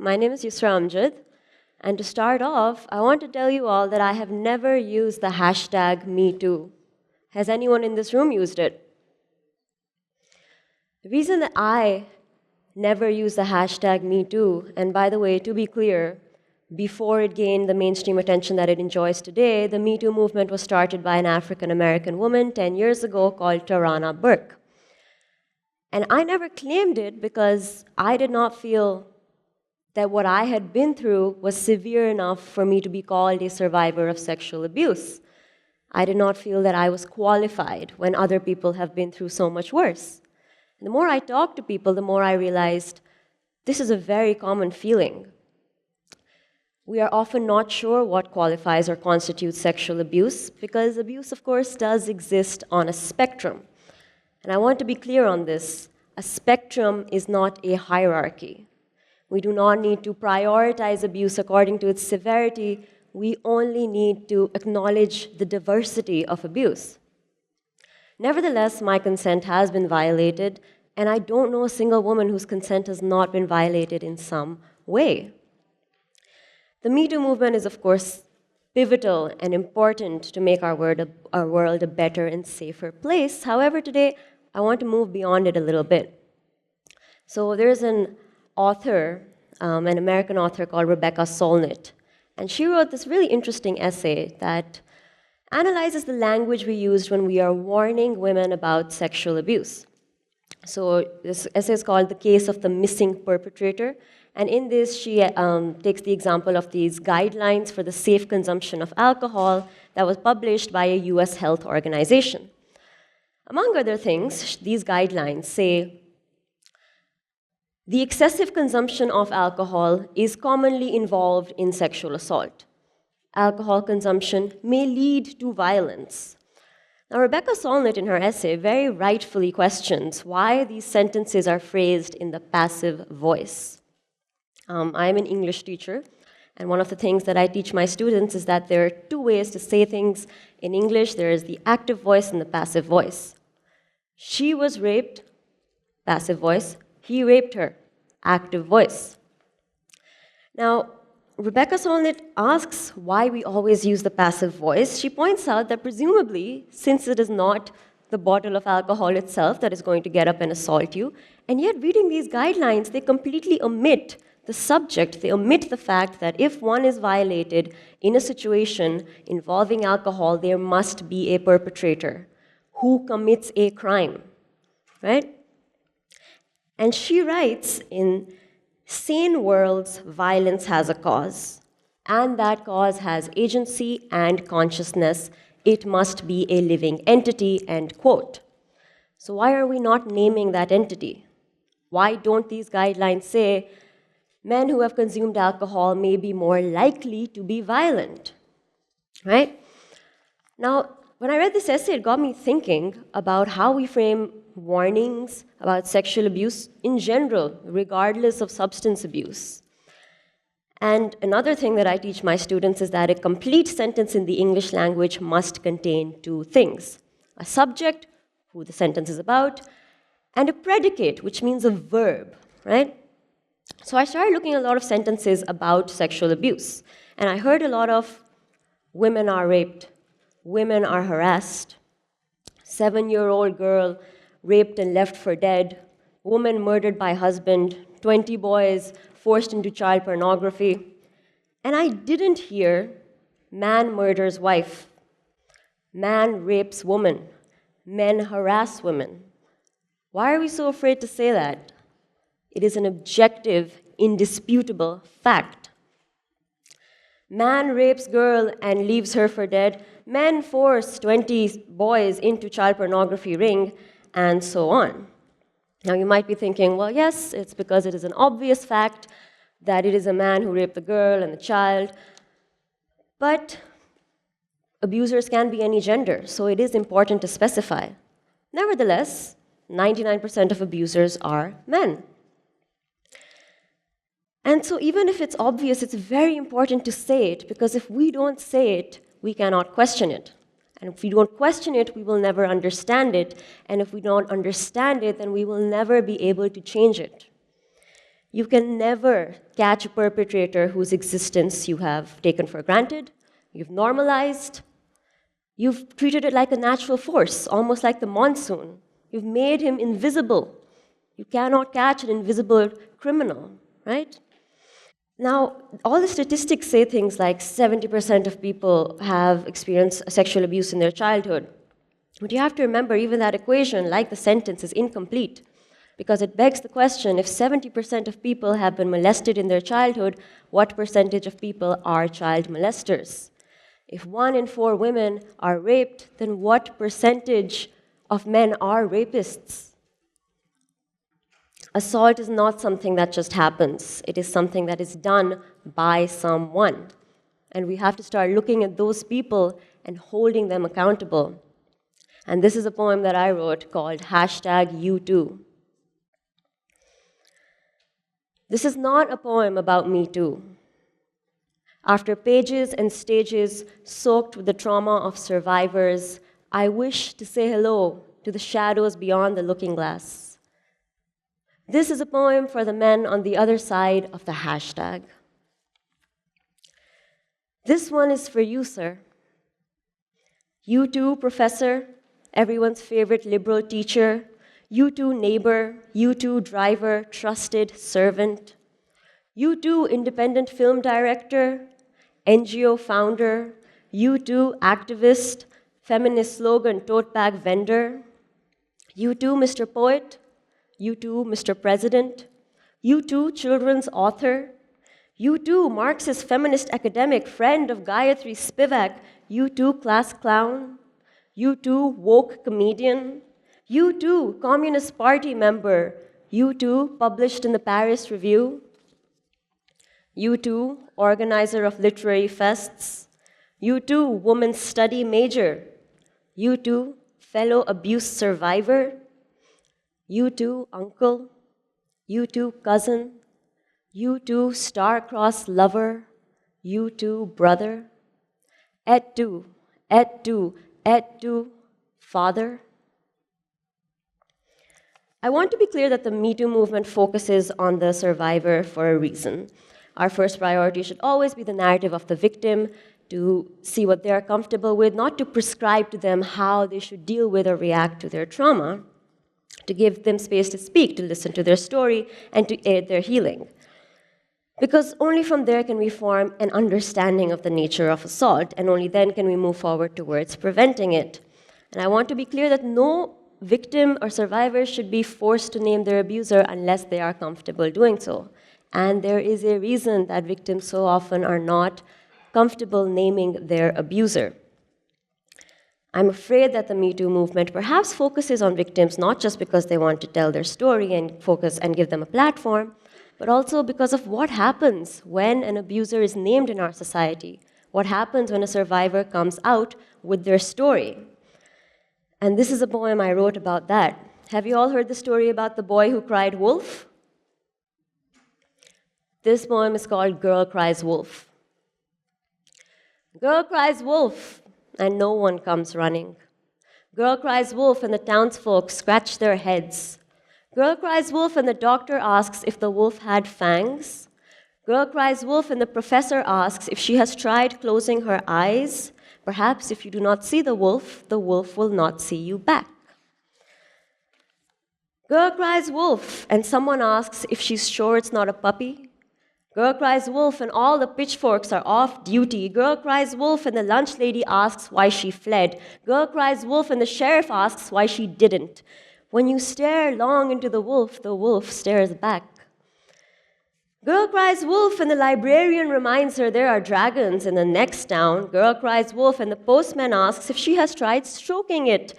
my name is Yusra Amjad, and to start off, I want to tell you all that I have never used the hashtag MeToo. Has anyone in this room used it? The reason that I never use the hashtag MeToo, and by the way, to be clear, before it gained the mainstream attention that it enjoys today, the MeToo movement was started by an African-American woman 10 years ago called Tarana Burke. And I never claimed it because I did not feel that what I had been through was severe enough for me to be called a survivor of sexual abuse. I did not feel that I was qualified when other people have been through so much worse. And the more I talked to people, the more I realized this is a very common feeling. We are often not sure what qualifies or constitutes sexual abuse because abuse, of course, does exist on a spectrum. And I want to be clear on this. A spectrum is not a hierarchy. We do not need to prioritize abuse according to its severity. We only need to acknowledge the diversity of abuse. Nevertheless, my consent has been violated, and I don't know a single woman whose consent has not been violated in some way. The MeToo movement is, of course, pivotal and important to make our world a better and safer place. However, today, I want to move beyond it a little bit. So there's an author, an American author called Rebecca Solnit, and she wrote this really interesting essay that analyzes the language we used when we are warning women about sexual abuse. So this essay is called The Case of the Missing Perpetrator, and in this she takes the example of these guidelines for the safe consumption of alcohol that was published by a US health organization. Among other things, these guidelines say, the excessive consumption of alcohol is commonly involved in sexual assault. Alcohol consumption may lead to violence. Now, Rebecca Solnit, in her essay, very rightfully questions why these sentences are phrased in the passive voice. I'm an English teacher, and one of the things that I teach my students is that there are two ways to say things in English. There is the active voice and the passive voice. She was raped, passive voice. He raped her, active voice. Now, Rebecca Solnit asks why we always use the passive voice. She points out that presumably, since it is not the bottle of alcohol itself that is going to get up and assault you, and yet reading these guidelines, they completely omit the subject. They omit the fact that if one is violated in a situation involving alcohol, there must be a perpetrator who commits a crime, right? And she writes, in sane worlds, violence has a cause, and that cause has agency and consciousness. It must be a living entity, end quote. So why are we not naming that entity? Why don't these guidelines say men who have consumed alcohol may be more likely to be violent, right? Now, when I read this essay, it got me thinking about how we frame warnings about sexual abuse in general, regardless of substance abuse. And another thing that I teach my students is that a complete sentence in the English language must contain two things: a subject, who the sentence is about, and a predicate, which means a verb, right? So I started looking at a lot of sentences about sexual abuse, and I heard a lot of women are raped, women are harassed, 7-year-old girl raped and left for dead, woman murdered by husband, 20 boys forced into child pornography. And I didn't hear man murders wife, man rapes woman, men harass women. Why are we so afraid to say that? It is an objective, indisputable fact. Man rapes girl and leaves her for dead. Men force 20 boys into child pornography ring, and so on. Now you might be thinking, well, yes, it's because it is an obvious fact that it is a man who raped the girl and the child. But abusers can be any gender, so it is important to specify. Nevertheless, 99% of abusers are men. And so even if it's obvious, it's very important to say it, because if we don't say it, we cannot question it. And if we don't question it, we will never understand it. And if we don't understand it, then we will never be able to change it. You can never catch a perpetrator whose existence you have taken for granted, you've normalized, you've treated it like a natural force, almost like the monsoon. You've made him invisible. You cannot catch an invisible criminal, right? Now, all the statistics say things like 70% of people have experienced sexual abuse in their childhood. But you have to remember, even that equation, like the sentence, is incomplete. Because it begs the question, if 70% of people have been molested in their childhood, what percentage of people are child molesters? If 1 in 4 women are raped, then what percentage of men are rapists? Assault is not something that just happens. It is something that is done by someone. And we have to start looking at those people and holding them accountable. And this is a poem that I wrote called #YouToo. This is not a poem about Me Too. After pages and stages soaked with the trauma of survivors, I wish to say hello to the shadows beyond the looking glass. This is a poem for the men on the other side of the hashtag. This one is for you, sir. You too, professor, everyone's favorite liberal teacher. You too, neighbor. You too, driver, trusted servant. You too, independent film director, NGO founder. You too, activist, feminist slogan tote bag vendor. You too, Mr. Poet. You too, Mr. President. You too, children's author. You too, Marxist feminist academic, friend of Gayatri Spivak. You too, class clown. You too, woke comedian. You too, Communist Party member. You too, published in the Paris Review. You too, organizer of literary fests. You too, women's study major. You too, fellow abuse survivor. You too, uncle. You too, cousin. You too, star-crossed lover. You too, brother. Et tu, father. I want to be clear that the Me Too movement focuses on the survivor for a reason. Our first priority should always be the narrative of the victim, to see what they're comfortable with, not to prescribe to them how they should deal with or react to their trauma, to give them space to speak, to listen to their story, and to aid their healing. Because only from there can we form an understanding of the nature of assault, and only then can we move forward towards preventing it. And I want to be clear that no victim or survivor should be forced to name their abuser unless they are comfortable doing so. And there is a reason that victims so often are not comfortable naming their abuser. I'm afraid that the Me Too movement perhaps focuses on victims not just because they want to tell their story and focus and give them a platform, but also because of what happens when an abuser is named in our society. What happens when a survivor comes out with their story? And this is a poem I wrote about that. Have you all heard the story about the boy who cried wolf? This poem is called Girl Cries Wolf. Girl cries wolf, and no one comes running. Girl cries wolf, and the townsfolk scratch their heads. Girl cries wolf, and the doctor asks if the wolf had fangs. Girl cries wolf, and the professor asks if she has tried closing her eyes. Perhaps if you do not see the wolf will not see you back. Girl cries wolf, and someone asks if she's sure it's not a puppy. Girl cries wolf, and all the pitchforks are off duty. Girl cries wolf, and the lunch lady asks why she fled. Girl cries wolf, and the sheriff asks why she didn't. When you stare long into the wolf stares back. Girl cries wolf, and the librarian reminds her there are dragons in the next town. Girl cries wolf, and the postman asks if she has tried stroking it.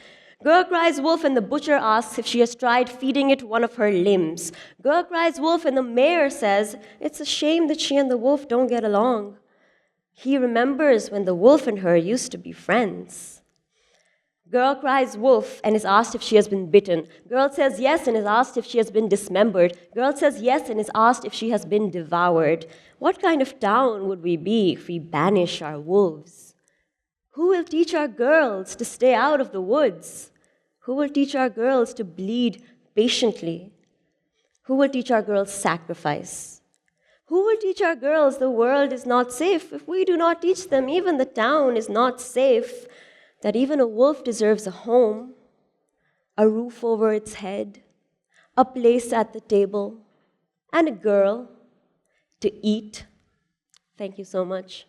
Girl cries wolf, and the butcher asks if she has tried feeding it one of her limbs. Girl cries wolf, and the mayor says it's a shame that she and the wolf don't get along. He remembers when the wolf and her used to be friends. Girl cries wolf and is asked if she has been bitten. Girl says yes and is asked if she has been dismembered. Girl says yes and is asked if she has been devoured. What kind of town would we be if we banish our wolves? Who will teach our girls to stay out of the woods? Who will teach our girls to bleed patiently? Who will teach our girls sacrifice? Who will teach our girls the world is not safe if we do not teach them even the town is not safe, that even a wolf deserves a home, a roof over its head, a place at the table, and a girl to eat? Thank you so much.